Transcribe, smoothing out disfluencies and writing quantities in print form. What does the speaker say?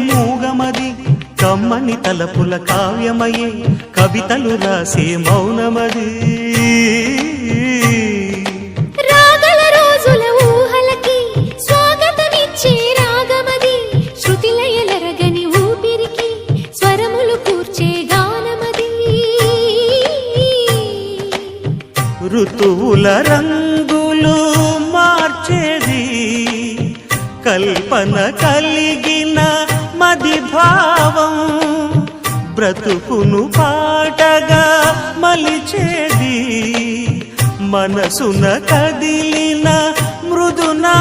మూగమది కమ్మని తలపుల కావ్యమయే కవితలు రాసే మౌనమది రాగల రోజుల ఊహలకి స్వాగతమిచ్చే రాగమది శృతిలయలరగని ఊపిరికి స్వరములు కూర్చే గానమది ఋతువుల రంగులు మార్చేది కల్పన కలిగిన మది భావం బ్రతుకును పాటగా మలిచేది మనసున కదిలిన మృదునా